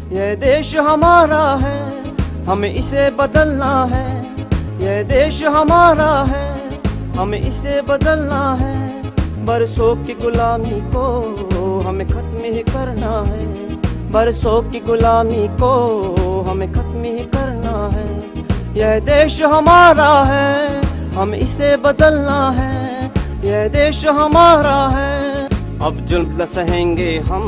यह देश हमारा है, हमें इसे बदलना है। यह देश हमारा है, हमें इसे बदलना है। बरसों की गुलामी को हमें खत्म ही करना है। बरसों की गुलामी को हमें खत्म ही करना है। यह देश हमारा है, हमें इसे बदलना है। यह देश हमारा है। अब जुल्म न सहेंगे हम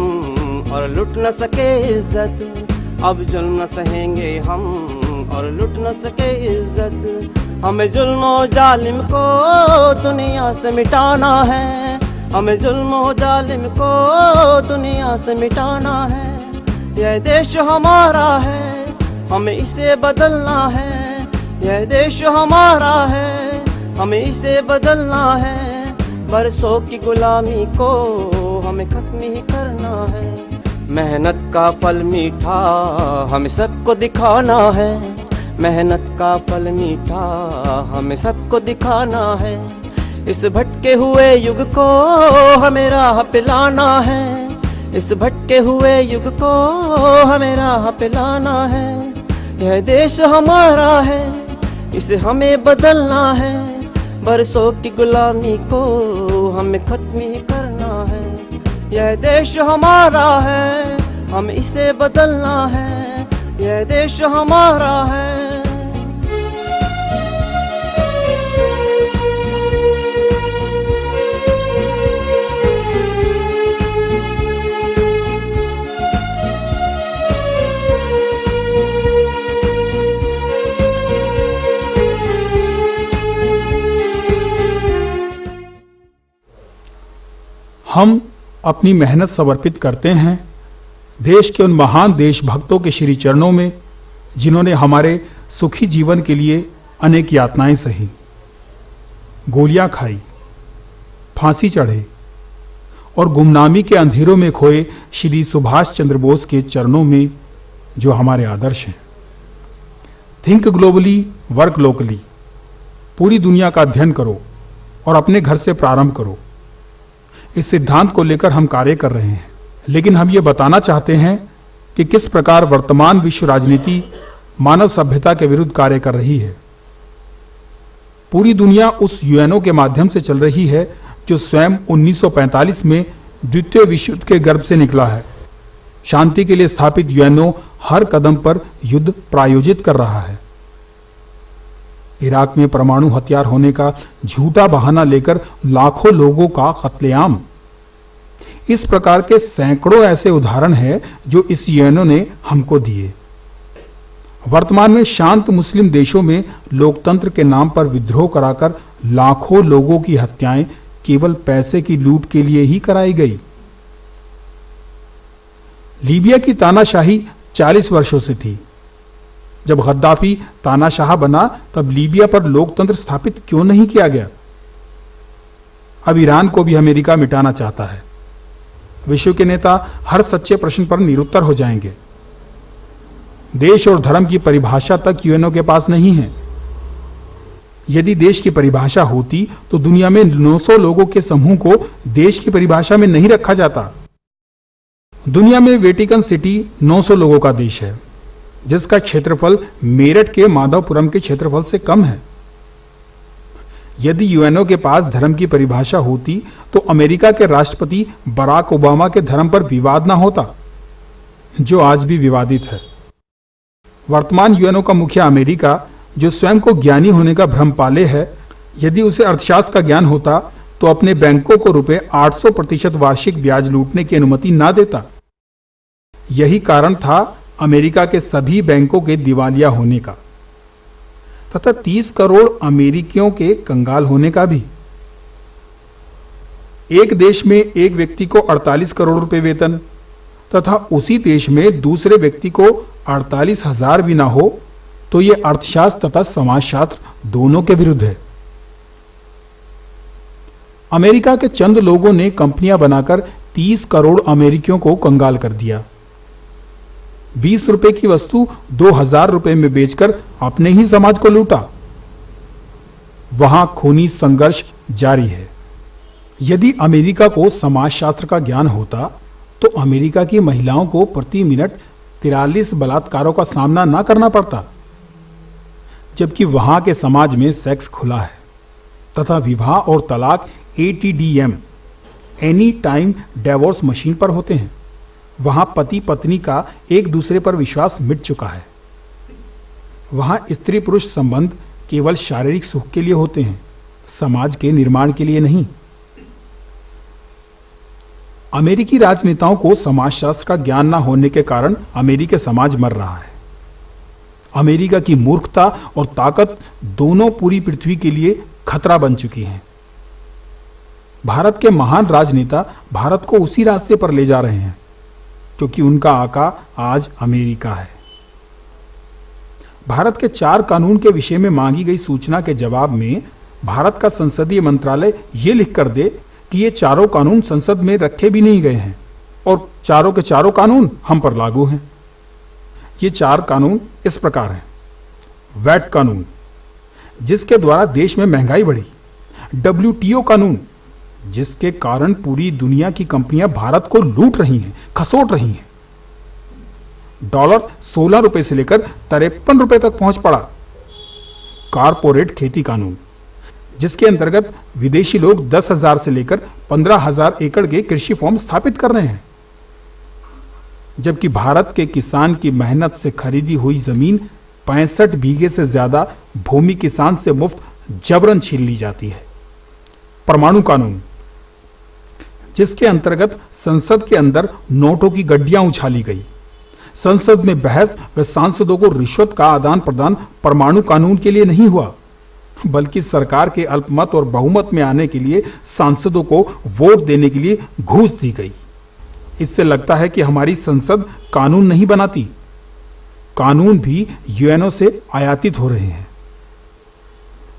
और लुट न सके इज्जत। अब जुल्म न सहेंगे हम और लुट न सके इज्जत। हमें जुल्म और जालिम को दुनिया से मिटाना है। हमें जुल्म और जालिम को दुनिया से मिटाना है। यह देश हमारा है, हमें इसे बदलना है। यह देश हमारा है, हमें इसे बदलना है। बरसों की गुलामी को हमें खत्म ही करना है। मेहनत का फल मीठा हमें सबको दिखाना है। मेहनत का फल मीठा हमें सबको दिखाना है। इस भटके हुए युग को हमें राह पे लाना है। इस भटके हुए युग को हमें राह पे लाना है। यह देश हमारा है, इसे हमें बदलना है। बरसों की गुलामी को हमें खत्म ही करना है। यह देश हमारा है, हमें इसे बदलना है। यह देश हमारा है। हम अपनी मेहनत समर्पित करते हैं देश के उन महान देशभक्तों के श्री चरणों में जिन्होंने हमारे सुखी जीवन के लिए अनेक यातनाएं सही, गोलियां खाई, फांसी चढ़े और गुमनामी के अंधेरों में खोए श्री सुभाष चंद्र बोस के चरणों में जो हमारे आदर्श हैं। Think globally, work locally. पूरी दुनिया का अध्ययन करो और अपने घर से प्रारंभ करो। इस सिद्धांत को लेकर हम कार्य कर रहे हैं, लेकिन हम ये बताना चाहते हैं कि किस प्रकार वर्तमान विश्व राजनीति मानव सभ्यता के विरुद्ध कार्य कर रही है। पूरी दुनिया उस यूएनओ के माध्यम से चल रही है जो स्वयं 1945 में द्वितीय विश्व युद्ध के गर्भ से निकला है। शांति के लिए स्थापित यूएनओ हर कदम पर युद्ध प्रायोजित कर रहा है। इराक में परमाणु हथियार होने का झूठा बहाना लेकर लाखों लोगों का कत्लेआम। इस प्रकार के सैकड़ों ऐसे उदाहरण हैं जो इस यूएनओ ने हमको दिए। वर्तमान में शांत मुस्लिम देशों में लोकतंत्र के नाम पर विद्रोह कराकर लाखों लोगों की हत्याएं केवल पैसे की लूट के लिए ही कराई गई। लीबिया की तानाशाही 40 वर्षों से थी। जब गद्दाफी तानाशाह बना तब लीबिया पर लोकतंत्र स्थापित क्यों नहीं किया गया? अब ईरान को भी अमेरिका मिटाना चाहता है। विश्व के नेता हर सच्चे प्रश्न पर निरुत्तर हो जाएंगे। देश और धर्म की परिभाषा तक यूएनओ के पास नहीं है। यदि देश की परिभाषा होती तो दुनिया में 900 लोगों के समूह को देश की परिभाषा में नहीं रखा जाता। दुनिया में वेटिकन सिटी 900 लोगों का देश है, जिसका क्षेत्रफल मेरठ के माधवपुरम के क्षेत्रफल से कम है। यदि यूएनओ के पास धर्म की परिभाषा होती तो अमेरिका के राष्ट्रपति बराक ओबामा के धर्म पर विवाद ना होता, जो आज भी विवादित है। वर्तमान यूएनओ का मुखिया अमेरिका, जो स्वयं को ज्ञानी होने का भ्रम पाले है, यदि उसे अर्थशास्त्र का ज्ञान होता तो अपने बैंकों को रुपए 800% वार्षिक ब्याज लूटने की अनुमति ना देता। यही कारण था अमेरिका के सभी बैंकों के दिवालिया होने का तथा 30 करोड़ अमेरिकियों के कंगाल होने का भी। एक देश में एक व्यक्ति को 48 करोड़ रुपए वेतन तथा उसी देश में दूसरे व्यक्ति को 48,000 भी ना हो तो यह अर्थशास्त्र तथा समाजशास्त्र दोनों के विरुद्ध है। अमेरिका के चंद लोगों ने कंपनियां बनाकर 30 करोड़ अमेरिकियों को कंगाल कर दिया। 20 रुपए की वस्तु 2000 रुपए में बेचकर अपने ही समाज को लूटा। वहां खूनी संघर्ष जारी है। यदि अमेरिका को समाजशास्त्र का ज्ञान होता तो अमेरिका की महिलाओं को प्रति मिनट 43 बलात्कारों का सामना ना करना पड़ता, जबकि वहां के समाज में सेक्स खुला है तथा विवाह और तलाक ATDM any time divorce machine पर होते हैं। वहां पति पत्नी का एक दूसरे पर विश्वास मिट चुका है। वहां स्त्री पुरुष संबंध केवल शारीरिक सुख के लिए होते हैं, समाज के निर्माण के लिए नहीं। अमेरिकी राजनेताओं को समाजशास्त्र का ज्ञान न होने के कारण अमेरिकी समाज मर रहा है। अमेरिका की मूर्खता और ताकत दोनों पूरी पृथ्वी के लिए खतरा बन चुकी हैं। भारत के महान राजनेता भारत को उसी रास्ते पर ले जा रहे हैं, क्योंकि उनका आका आज अमेरिका है। भारत के 4 कानून के विषय में मांगी गई सूचना के जवाब में भारत का संसदीय मंत्रालय यह लिखकर दे कि ये चारों कानून संसद में रखे भी नहीं गए हैं और चारों के चारों कानून हम पर लागू हैं। ये 4 कानून इस प्रकार हैं। वैट कानून, जिसके द्वारा देश में महंगाई बढ़ी। WTO कानून, जिसके कारण पूरी दुनिया की कंपनियां भारत को लूट रही हैं, खसोट रही हैं। $16 से लेकर ₹53 तक पहुंच पड़ा। कारपोरेट खेती कानून, जिसके अंतर्गत विदेशी लोग 10,000 से लेकर 15,000 एकड़ के कृषि फॉर्म स्थापित कर रहे हैं, जबकि भारत के किसान की मेहनत से खरीदी हुई जमीन 65 बीघे से ज्यादा भूमि किसान से मुफ्त जबरन छीन ली जाती है। परमाणु कानून, जिसके अंतर्गत संसद के अंदर नोटों की गड्डियां उछाली गई। संसद में बहस व सांसदों को रिश्वत का आदान प्रदान परमाणु कानून के लिए नहीं हुआ, बल्कि सरकार के अल्पमत और बहुमत में आने के लिए सांसदों को वोट देने के लिए घूस दी गई। इससे लगता है कि हमारी संसद कानून नहीं बनाती, कानून भी यूएनओ से आयातित हो रहे हैं।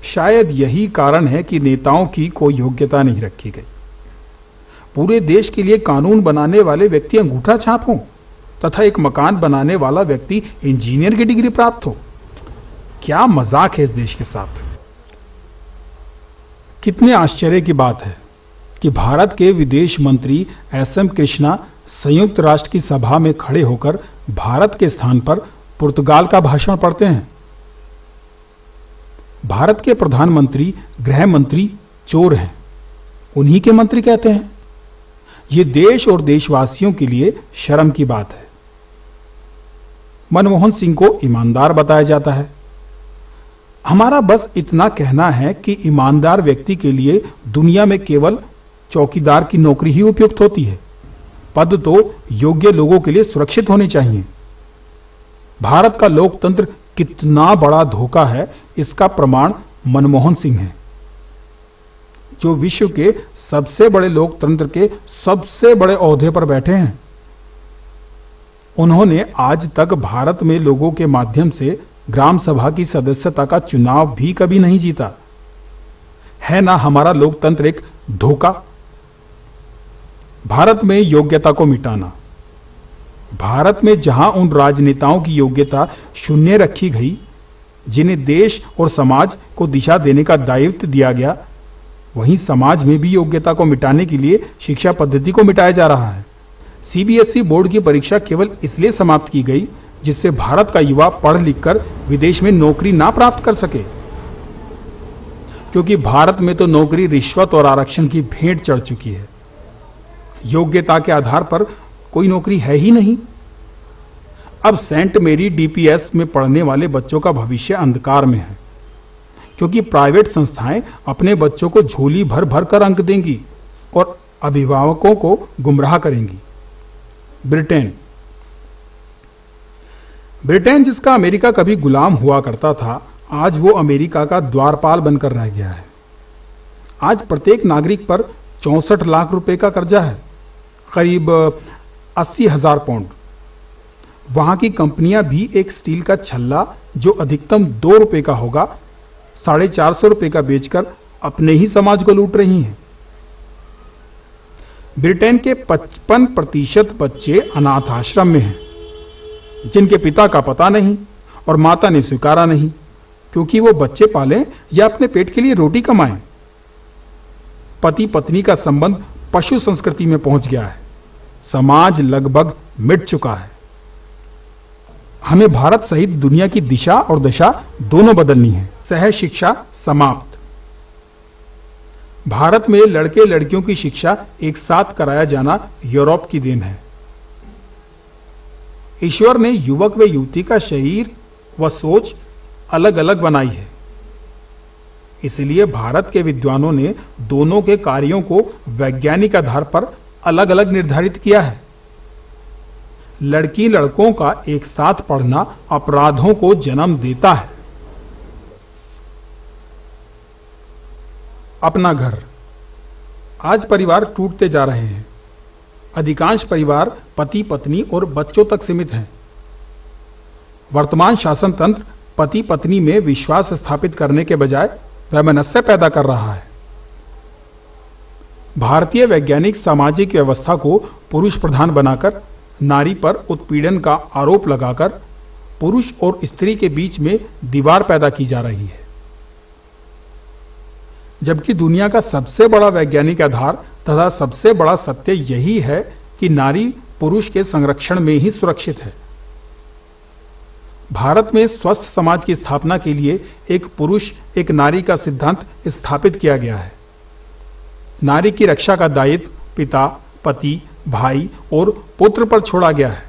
शायद यही कारण है कि नेताओं की कोई योग्यता नहीं रखी गई। पूरे देश के लिए कानून बनाने वाले व्यक्ति अंगूठा छाप हों तथा एक मकान बनाने वाला व्यक्ति इंजीनियर की डिग्री प्राप्त हो। क्या मजाक है इस देश के साथ। कितने आश्चर्य की बात है कि भारत के विदेश मंत्री SM कृष्णा संयुक्त राष्ट्र की सभा में खड़े होकर भारत के स्थान पर पुर्तगाल का भाषण पढ़ते हैं। भारत के प्रधानमंत्री गृह मंत्री चोर हैं, उन्हीं के मंत्री कहते हैं। ये देश और देशवासियों के लिए शर्म की बात है। मनमोहन सिंह को ईमानदार बताया जाता है। हमारा बस इतना कहना है कि ईमानदार व्यक्ति के लिए दुनिया में केवल चौकीदार की नौकरी ही उपयुक्त होती है। पद तो योग्य लोगों के लिए सुरक्षित होने चाहिए। भारत का लोकतंत्र कितना बड़ा धोखा है, इसका प्रमाण मनमोहन सिंह है, जो विश्व के सबसे बड़े लोकतंत्र के सबसे बड़े ओहदे पर बैठे हैं। उन्होंने आज तक भारत में लोगों के माध्यम से ग्राम सभा की सदस्यता का चुनाव भी कभी नहीं जीता। है ना हमारा लोकतंत्र एक धोखा। भारत में योग्यता को मिटाना। भारत में जहां उन राजनेताओं की योग्यता शून्य रखी गई जिन्हें देश और समाज को दिशा देने का दायित्व दिया गया, वहीं समाज में भी योग्यता को मिटाने के लिए शिक्षा पद्धति को मिटाया जा रहा है। CBSE बोर्ड की परीक्षा केवल इसलिए समाप्त की गई जिससे भारत का युवा पढ़ लिखकर विदेश में नौकरी ना प्राप्त कर सके, क्योंकि भारत में तो नौकरी रिश्वत और आरक्षण की भेंट चढ़ चुकी है। योग्यता के आधार पर कोई नौकरी है ही नहीं। अब सेंट मेरी DPS में पढ़ने वाले बच्चों का भविष्य अंधकार में है, क्योंकि प्राइवेट संस्थाएं अपने बच्चों को झोली भर भर कर अंक देंगी और अभिभावकों को गुमराह करेंगी। ब्रिटेन जिसका अमेरिका कभी गुलाम हुआ करता था, आज वो अमेरिका का द्वारपाल बनकर रह गया है। आज प्रत्येक नागरिक पर 64 लाख रुपए का कर्जा है, करीब 80,000 पाउंड। वहां की कंपनियां भी एक स्टील का छल्ला जो अधिकतम ₹2 का होगा, 450 रुपए का बेचकर अपने ही समाज को लूट रही हैं। ब्रिटेन के 55% बच्चे अनाथ आश्रम में हैं, जिनके पिता का पता नहीं और माता ने स्वीकारा नहीं, क्योंकि वो बच्चे पालें या अपने पेट के लिए रोटी कमाएं। पति पत्नी का संबंध पशु संस्कृति में पहुंच गया है। समाज लगभग मिट चुका है। हमें भारत सहित दुनिया की दिशा और दशा दोनों बदलनी है। सह शिक्षा समाप्त। भारत में लड़के लड़कियों की शिक्षा एक साथ कराया जाना यूरोप की देन है। ईश्वर ने युवक व युवती का शरीर व सोच अलग अलग बनाई है, इसलिए भारत के विद्वानों ने दोनों के कार्यों को वैज्ञानिक आधार पर अलग अलग निर्धारित किया है। लड़की लड़कों का एक साथ पढ़ना अपराधों को जन्म देता है। अपना घर। आज परिवार टूटते जा रहे हैं। अधिकांश परिवार पति पत्नी और बच्चों तक सीमित हैं। वर्तमान शासन तंत्र पति पत्नी में विश्वास स्थापित करने के बजाय वैमनस्य पैदा कर रहा है। भारतीय वैज्ञानिक सामाजिक व्यवस्था को पुरुष प्रधान बनाकर नारी पर उत्पीड़न का आरोप लगाकर पुरुष और स्त्री के बीच में दीवार पैदा की जा रही है, जबकि दुनिया का सबसे बड़ा वैज्ञानिक आधार तथा सबसे बड़ा सत्य यही है कि नारी पुरुष के संरक्षण में ही सुरक्षित है। भारत में स्वस्थ समाज की स्थापना के लिए एक पुरुष एक नारी का सिद्धांत स्थापित किया गया है। नारी की रक्षा का दायित्व पिता, पति, भाई और पुत्र पर छोड़ा गया है।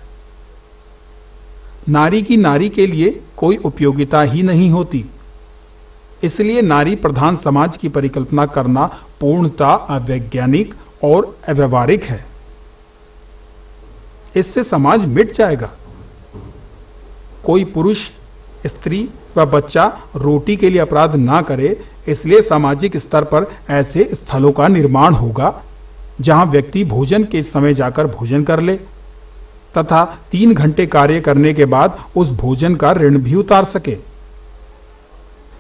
नारी की नारी के लिए कोई उपयोगिता ही नहीं होती, इसलिए नारी प्रधान समाज की परिकल्पना करना पूर्णतः अवैज्ञानिक और अव्यावहारिक है। इससे समाज मिट जाएगा। कोई पुरुष, स्त्री व बच्चा रोटी के लिए अपराध ना करे, इसलिए सामाजिक स्तर पर ऐसे स्थलों का निर्माण होगा जहां व्यक्ति भोजन के समय जाकर भोजन कर ले तथा 3 घंटे कार्य करने के बाद उस भोजन का ऋण भी उतार सके।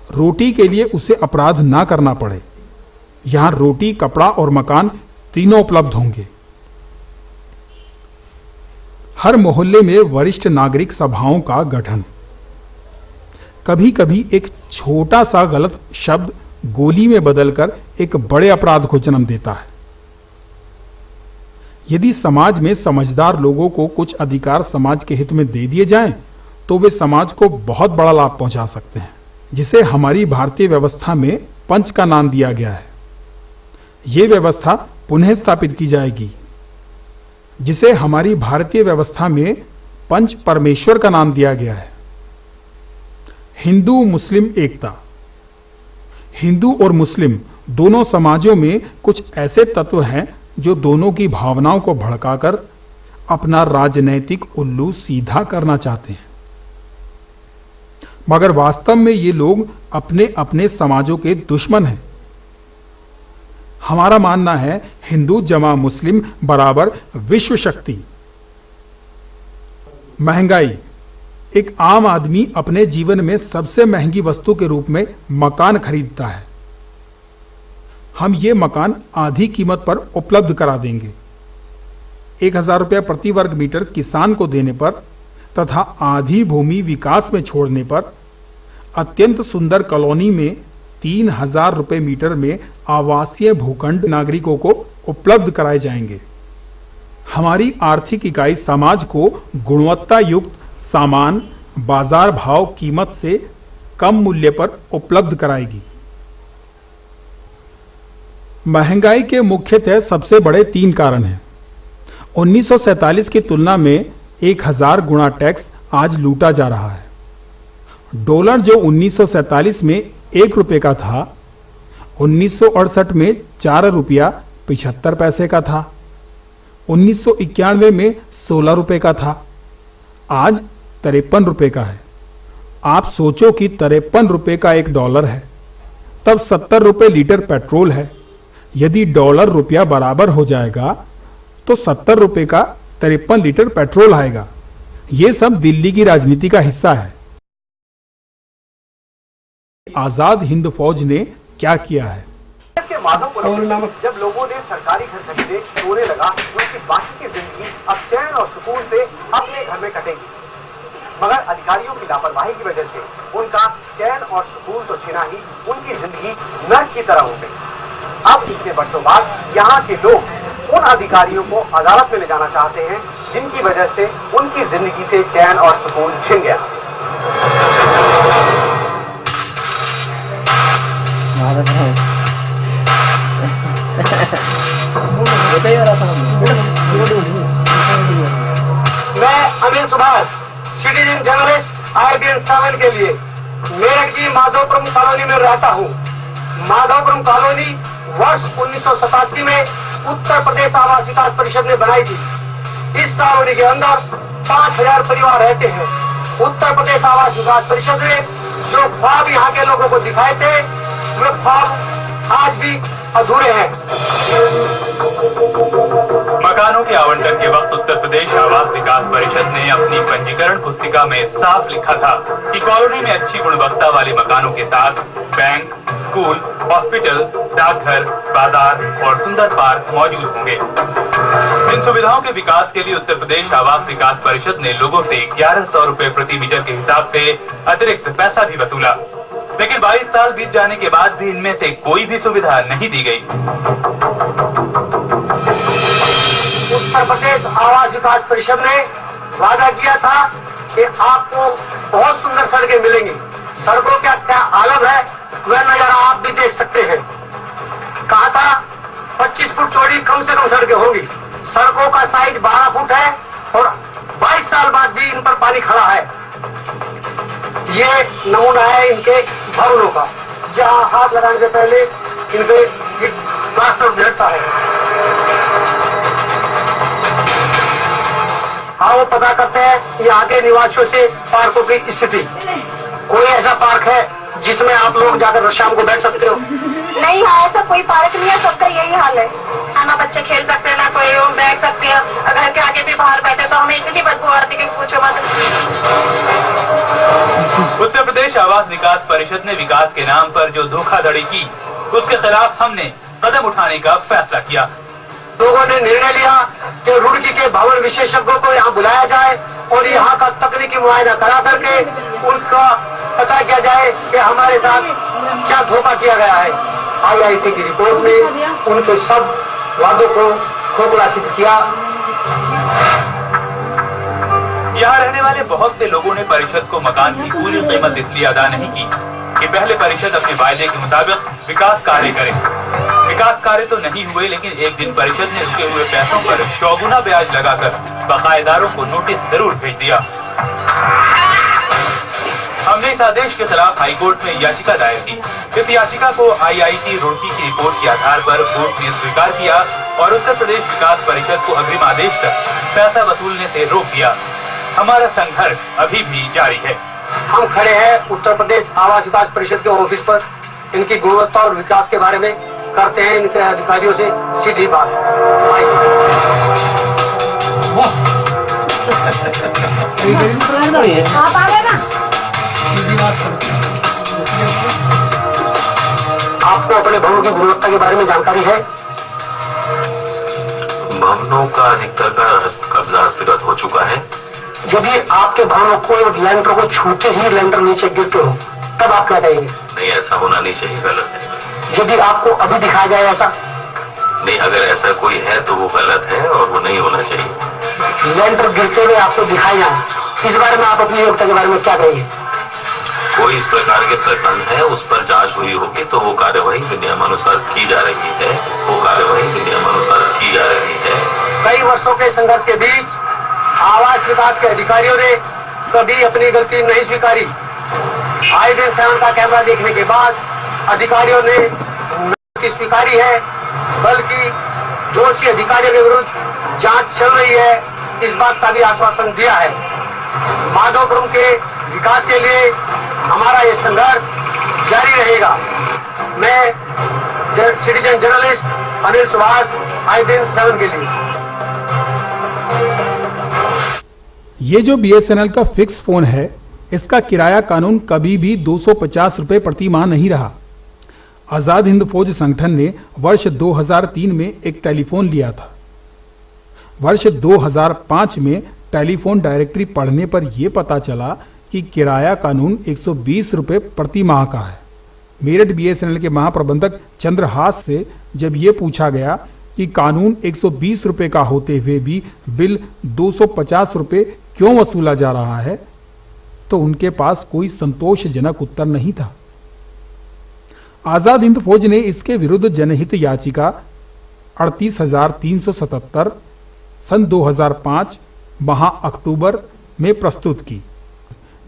रोटी के लिए उसे अपराध ना करना पड़े। यहां रोटी, कपड़ा और मकान तीनों उपलब्ध होंगे। हर मोहल्ले में वरिष्ठ नागरिक सभाओं का गठन। कभी कभी एक छोटा सा गलत शब्द गोली में बदलकर एक बड़े अपराध को जन्म देता है। यदि समाज में समझदार लोगों को कुछ अधिकार समाज के हित में दे दिए जाएं, तो वे समाज को बहुत बड़ा लाभ पहुंचा सकते हैं, जिसे हमारी भारतीय व्यवस्था में पंच का नाम दिया गया है। यह व्यवस्था पुनः स्थापित की जाएगी, जिसे हमारी भारतीय व्यवस्था में पंच परमेश्वर का नाम दिया गया है। हिंदू मुस्लिम एकता। हिंदू और मुस्लिम दोनों समाजों में कुछ ऐसे तत्व हैं जो दोनों की भावनाओं को भड़काकर अपना राजनैतिक उल्लू सीधा करना चाहते हैं, मगर वास्तव में ये लोग अपने अपने समाजों के दुश्मन हैं। हमारा मानना है हिंदू जमा मुस्लिम बराबर विश्व शक्ति। महंगाई। एक आम आदमी अपने जीवन में सबसे महंगी वस्तु के रूप में मकान खरीदता है। हम ये मकान आधी कीमत पर उपलब्ध करा देंगे। 1000 रुपये प्रति वर्ग मीटर किसान को देने पर तथा आधी भूमि विकास में छोड़ने पर अत्यंत सुंदर कॉलोनी में 3000 रुपये मीटर में आवासीय भूखंड नागरिकों को उपलब्ध कराए जाएंगे। हमारी आर्थिक इकाई समाज को गुणवत्ता युक्त सामान बाजार भाव कीमत से कम मूल्य पर उपलब्ध कराएगी। महंगाई के मुख्यतः सबसे बड़े 3 कारण हैं। 1947 की तुलना में 1000 गुना टैक्स आज लूटा जा रहा है। डॉलर जो 1947 में 1 रुपये का था, 1968 में 4 रुपया 75 पैसे का था, 1991 में 16 रुपये का था, आज 53 रुपये का है। आप सोचो कि 53 रुपये का $1 है, तब 70 रुपये लीटर पेट्रोल है। यदि डॉलर रुपया बराबर हो जाएगा तो 70 रुपये का 53 लीटर पेट्रोल आएगा। यह सब दिल्ली की राजनीति का हिस्सा है। आजाद हिंद फौज ने क्या किया है? जब लोगों ने सरकारी घर खरीदे, सोने लगा, उनकी बाकी की जिंदगी अब चैन और सुकून से अपने घर में कटेगी। मगर अधिकारियों की लापरवाही की वजह से उनका चैन और सुकून तो छिना ही, उनकी जिंदगी नर्क की तरह हो गई। अब इतने वर्षों बाद यहाँ के लोग उन अधिकारियों को अदालत में ले जाना चाहते हैं जिनकी वजह से उनकी जिंदगी से चैन और सुकून छिन गया। मैं Anil Subhash, citizen journalist IBN 7 के लिए मेरठ की माधवपुरम कॉलोनी में रहता हूँ। माधवपुरम कॉलोनी वर्ष 1987 में उत्तर प्रदेश आवास विकास परिषद ने बनाई थी। इस कॉलोनी के अंदर 5000 परिवार रहते हैं। उत्तर प्रदेश आवास विकास परिषद ने जो ख्वाब यहाँ के लोगों को दिखाए थे, वे ख्वाब आज भी अधूरे हैं। मकानों के आवंटन के वक्त उत्तर प्रदेश आवास विकास परिषद ने अपनी पंजीकरण पुस्तिका में साफ लिखा था कि कॉलोनी में अच्छी गुणवत्ता वाले मकानों के साथ बैंक, स्कूल, हॉस्पिटल, डाकघर, बाजार और सुंदर पार्क मौजूद होंगे। इन सुविधाओं के विकास के लिए उत्तर प्रदेश आवास विकास परिषद ने लोगों से 1100 रुपए प्रति मीटर के हिसाब से अतिरिक्त पैसा भी वसूला, लेकिन 22 साल बीत जाने के बाद भी इनमें से कोई भी सुविधा नहीं दी गई। उत्तर प्रदेश आवास विकास परिषद ने वादा किया था कि आपको बहुत सुंदर सड़कें मिलेंगी। सड़कों का क्या हालत है वह नजारा आप भी देख सकते हैं। कहा था 25 फुट चौड़ी कम से कम सड़कें होंगी। सड़कों का साइज 12 फुट है और 22 साल बाद भी इन पर पानी खड़ा है। ये नमूना है इनके भवनों का, जहां हाथ लगाने से पहले इनके प्लास्टर भेटता है। आओ पता करते हैं यहाँ के निवासियों से पार्कों की स्थिति। कोई ऐसा पार्क है जिसमें आप लोग जाकर शाम को बैठ सकते हो? नहीं, यहाँ ऐसा कोई पार्क नहीं है, सबका यही हाल है। ना बच्चे खेल सकते हैं, ना कोई बैठ सकते हैं। घर के आगे भी बाहर बैठे तो हमें इतनी बदबू आती कि पूछो मत। उत्तर प्रदेश आवास विकास परिषद ने विकास के नाम पर जो धोखाधड़ी की, उसके खिलाफ हमने कदम उठाने का फैसला किया। लोगों ने निर्णय लिया कि रुड़की के भवन विशेषज्ञों को यहाँ बुलाया जाए और यहाँ का तकनीकी मुआयना करा करके उनका पता किया जाए कि हमारे साथ क्या धोखा किया गया है। IIT की रिपोर्ट ने उनके सब वादों को खोखला सिद्ध किया। यहाँ रहने वाले बहुत से लोगों ने परिषद को मकान की पूरी कीमत इसलिए अदा नहीं की कि पहले परिषद अपने वायदे के मुताबिक विकास कार्य करे। विकास कार्य तो नहीं हुए, लेकिन एक दिन परिषद ने उसके हुए पैसों पर 4 ब्याज लगाकर बकायेदारों को नोटिस जरूर भेज दिया। हमने इस आदेश के खिलाफ हाईकोर्ट में याचिका दायर की। इस याचिका को IIT रुड़की की रिपोर्ट के आधार पर कोर्ट ने स्वीकार किया और उत्तर प्रदेश विकास परिषद को अग्रिम आदेश तक पैसा वसूलने से रोक दिया। हमारा संघर्ष अभी भी जारी है। हम खड़े हैं उत्तर प्रदेश आवास विकास परिषद के ऑफिस पर। इनकी गुणवत्ता और विकास के बारे में करते हैं इनके अधिकारियों से सीधी बात। आप आ गए ना? आपको अपने भवनों की गुणवत्ता के बारे में जानकारी है? भवनों का अधिकतर का कब्जा हस्तगत हो चुका है। यदि आपके भवनों को लेंटर को छूते ही लेंटर नीचे गिरते हो तब आप क्या कहेंगे? नहीं, ऐसा होना नहीं चाहिए, गलत है। यदि आपको अभी दिखाया जाए ऐसा? नहीं, अगर ऐसा कोई है तो वो गलत है और वो नहीं होना चाहिए। लेंटर गिरते हुए आपको दिखाए जाए, इस बारे में आप अपनी योग्यता के बारे में क्या कहेंगे? कोई इस प्रकार के प्रकरण है, उस पर जांच हुई होगी तो वो कार्यवाही नियमानुसार की जा रही है। वो कार्यवाही नियमानुसार की जा रही है। कई वर्षों के संघर्ष के बीच आवास विकास के अधिकारियों ने कभी अपनी गलती नहीं स्वीकारी। IBN 7 का कैमरा देखने के बाद अधिकारियों ने नोटिस स्वीकारी है, बल्कि दोषी अधिकारियों के विरुद्ध जांच चल रही है, इस बात का भी आश्वासन दिया है। माधवपुरम के विकास के लिए हमारा ये संघर्ष जारी रहेगा। मैं citizen journalist Anil Subhash, IBN 7 के लिए। ये जो BSNL का फिक्स फोन है, इसका किराया कानून कभी भी 250 रुपए प्रति माह नहीं रहा। आजाद हिंद फौज संगठन ने वर्ष 2003 में एक टेलीफोन लिया था। वर्ष 2005 में टेलीफोन डायरेक्टरी पढ़ने पर यह पता चला कि किराया कानून 120 रुपए प्रति माह का है। मेरठ BSNL के महाप्रबंधक चंद्रहास से जब ये पूछा गया कि कानून 120 रुपए का होते हुए भी बिल 250 रुपए क्यों वसूला जा रहा है, तो उनके पास कोई संतोषजनक उत्तर नहीं था। आजाद हिंद फौज ने इसके विरुद्ध जनहित याचिका 38,377 सन 2005 माह अक्टूबर में प्रस्तुत की,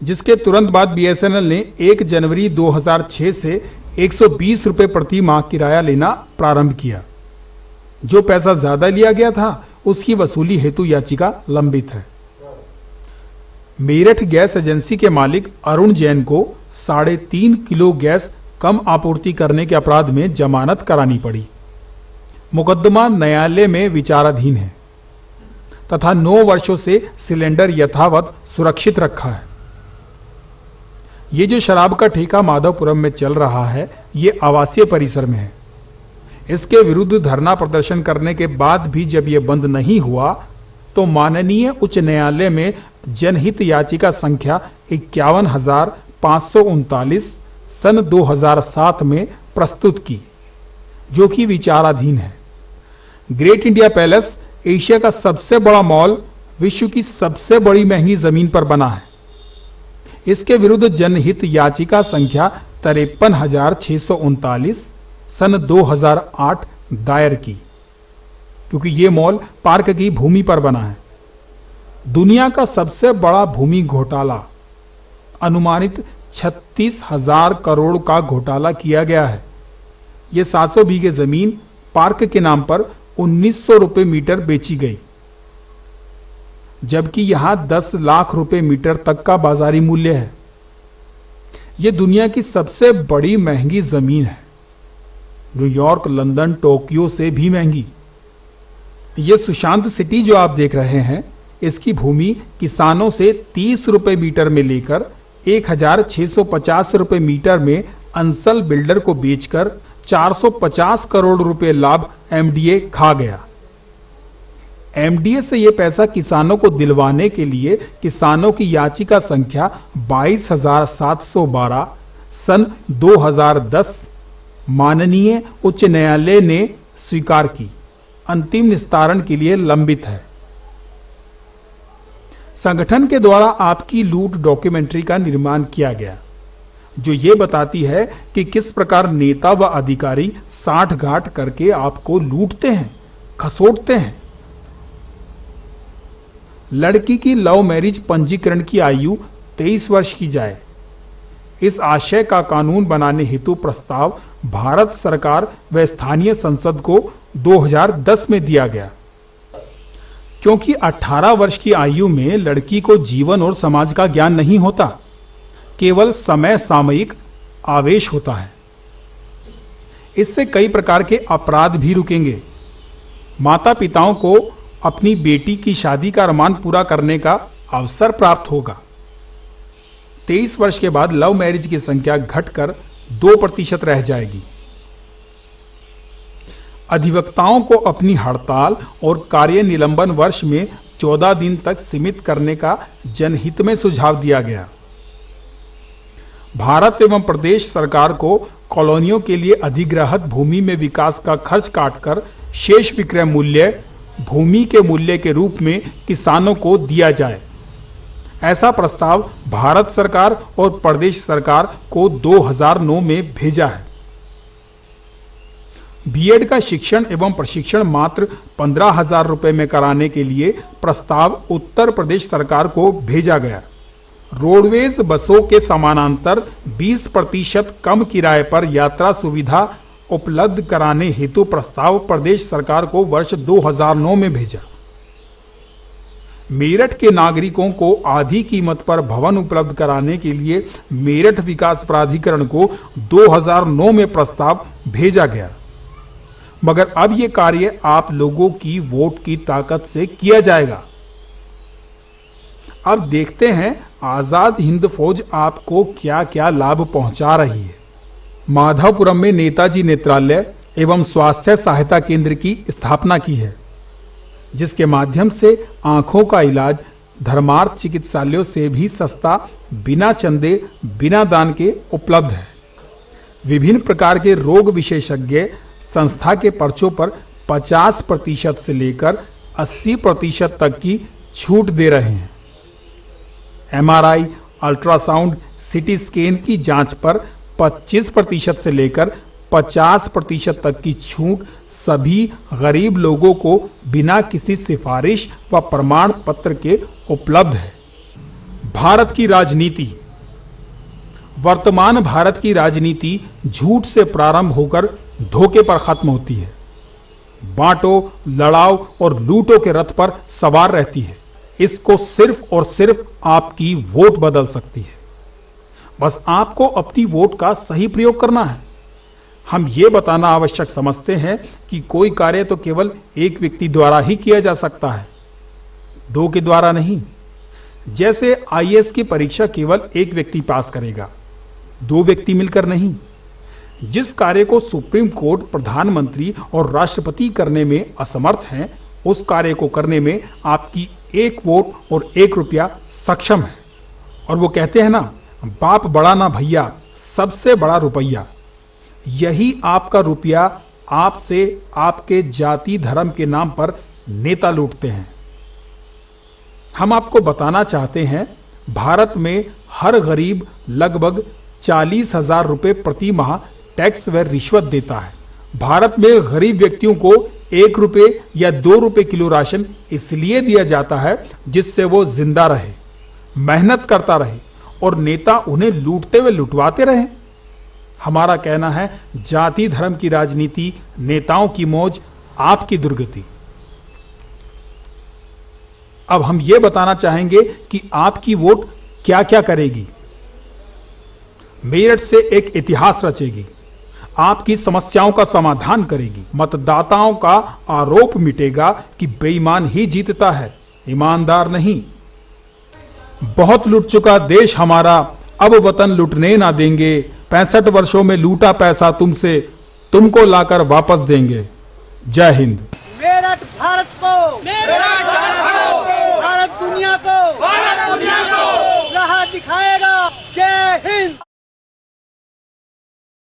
जिसके तुरंत बाद बीएसएनएल ने 1 जनवरी 2006 से 120 रुपए प्रति माह किराया लेना प्रारंभ किया। जो पैसा ज्यादा लिया गया था उसकी वसूली हेतु याचिका लंबित है। मेरठ गैस एजेंसी के मालिक अरुण जैन को 3.5 किलो गैस कम आपूर्ति करने के अपराध में जमानत करानी पड़ी। मुकदमा न्यायालय में विचाराधीन है तथा 9 वर्षों से सिलेंडर यथावत सुरक्षित रखा है। ये जो शराब का ठेका माधवपुरम में चल रहा है, ये आवासीय परिसर में है। इसके विरुद्ध धरना प्रदर्शन करने के बाद भी जब ये बंद नहीं हुआ तो माननीय उच्च न्यायालय में जनहित याचिका संख्या 51,539 सन 2007 में प्रस्तुत की, जो कि विचाराधीन है। ग्रेट इंडिया पैलेस एशिया का सबसे बड़ा मॉल विश्व की सबसे बड़ी महंगी जमीन पर बना है। इसके विरुद्ध जनहित याचिका संख्या 53,639 सन 2008 दायर की, क्योंकि ये मॉल पार्क की भूमि पर बना है। दुनिया का सबसे बड़ा भूमि घोटाला, अनुमानित 36,000 करोड़ का घोटाला किया गया है। यह 700 बीघे जमीन पार्क के नाम पर 1900 रुपए मीटर बेची गई, जबकि यहां 10 लाख रुपए मीटर तक का बाजारी मूल्य है। यह दुनिया की सबसे बड़ी महंगी जमीन है, न्यूयॉर्क, लंदन, टोक्यो से भी महंगी। यह सुशांत सिटी जो आप देख रहे हैं, इसकी भूमि किसानों से 30 रुपए मीटर में लेकर 1,650 रुपए मीटर में अंसल बिल्डर को बेचकर 450 करोड़ रुपए लाभ एमडीए खा गया। एमडीए से यह पैसा किसानों को दिलवाने के लिए किसानों की याचिका संख्या 22,712 सन 2010 माननीय उच्च न्यायालय ने स्वीकार की, अंतिम निस्तारण के लिए लंबित है। संगठन के द्वारा आपकी लूट डॉक्यूमेंट्री का निर्माण किया गया, जो ये बताती है कि किस प्रकार नेता व अधिकारी साठगांठ करके आपको लूटते हैं, खसोटते हैं। लड़की की लव मैरिज पंजीकरण की आयु 23 वर्ष की जाए, इस आशय का कानून बनाने हेतु प्रस्ताव भारत सरकार व स्थानीय संसद को 2010 में दिया गया, क्योंकि 18 वर्ष की आयु में लड़की को जीवन और समाज का ज्ञान नहीं होता, केवल समय सामयिक आवेश होता है। इससे कई प्रकार के अपराध भी रुकेंगे। माता पिताओं को अपनी बेटी की शादी का अरमान पूरा करने का अवसर प्राप्त होगा। 23 वर्ष के बाद लव मैरिज की संख्या घटकर 2% रह जाएगी। अधिवक्ताओं को अपनी हड़ताल और कार्य निलंबन वर्ष में 14 दिन तक सीमित करने का जनहित में सुझाव दिया गया। भारत एवं प्रदेश सरकार को कॉलोनियों के लिए अधिग्रहित भूमि में विकास का खर्च काटकर शेष विक्रय मूल्य भूमि के मूल्य के रूप में किसानों को दिया जाए, ऐसा प्रस्ताव भारत सरकार और प्रदेश सरकार को 2009 में भेजा है। बीएड का शिक्षण एवं प्रशिक्षण मात्र 15,000 रुपए में कराने के लिए प्रस्ताव उत्तर प्रदेश सरकार को भेजा गया। रोडवेज बसों के समानांतर 20% कम किराए पर यात्रा सुविधा उपलब्ध कराने हेतु प्रस्ताव प्रदेश सरकार को वर्ष 2009 में भेजा। मेरठ के नागरिकों को आधी कीमत पर भवन उपलब्ध कराने के लिए मेरठ विकास प्राधिकरण को 2009 में प्रस्ताव भेजा गया, मगर अब यह कार्य आप लोगों की वोट की ताकत से किया जाएगा। अब देखते हैं आजाद हिंद फौज आपको क्या क्या लाभ पहुंचा रही है। माधवपुरम में नेताजी नेत्रालय एवं स्वास्थ्य सहायता केंद्र की स्थापना की है, जिसके माध्यम से आंखों का इलाज धर्मार्थ चिकित्सालयों से भी सस्ता, बिना चंदे, बिना दान के उपलब्ध है। विभिन्न प्रकार के रोग विशेषज्ञ संस्था के पर्चों पर 50% से लेकर 80% तक की छूट दे रहे हैं। एमआरआई, अल्ट्रासाउंड, सीटी स्कैन की जांच पर 25% से लेकर 50% तक की छूट सभी गरीब लोगों को बिना किसी सिफारिश व प्रमाण पत्र के उपलब्ध है। भारत की राजनीति। वर्तमान भारत की राजनीति झूठ से प्रारंभ होकर धोखे पर खत्म होती है। बांटो, लड़ाओ और लूटो के रथ पर सवार रहती है। इसको सिर्फ और सिर्फ आपकी वोट बदल सकती है। बस आपको अपनी वोट का सही प्रयोग करना है। हम ये बताना आवश्यक समझते हैं कि कोई कार्य तो केवल एक व्यक्ति द्वारा ही किया जा सकता है, दो के द्वारा नहीं। जैसे आईएएस की परीक्षा केवल एक व्यक्ति पास करेगा, दो व्यक्ति मिलकर नहीं। जिस कार्य को सुप्रीम कोर्ट, प्रधानमंत्री और राष्ट्रपति करने में असमर्थ हैं, उस कार्य को करने में आपकी एक वोट और 1 रुपया सक्षम है। और वो कहते हैं ना, बाप बड़ा ना भैया, सबसे बड़ा रुपया। यही आपका रुपया आपसे आपके जाति धर्म के नाम पर नेता लूटते हैं। हम आपको बताना चाहते हैं, भारत में हर गरीब लगभग 40,000 रुपए प्रति माह टैक्स व रिश्वत देता है। भारत में गरीब व्यक्तियों को 1 रुपए या 2 रुपए किलो राशन इसलिए दिया जाता है जिससे वो जिंदा रहे, मेहनत करता रहे और नेता उन्हें लूटते व लुटवाते रहे। हमारा कहना है, जाति धर्म की राजनीति, नेताओं की मौज, आपकी दुर्गति। अब हम ये बताना चाहेंगे कि आपकी वोट क्या क्या करेगी। मेरठ से एक इतिहास रचेगी, आपकी समस्याओं का समाधान करेगी। मतदाताओं का आरोप मिटेगा कि बेईमान ही जीतता है, ईमानदार नहीं। बहुत लूट चुका देश हमारा, अब वतन लूटने ना देंगे। 65 वर्षों में लूटा पैसा तुमसे, तुमको लाकर वापस देंगे। जय हिंद। मेरठ भारत को, भारत दुनिया को राह दिखाएगा। जय हिंद।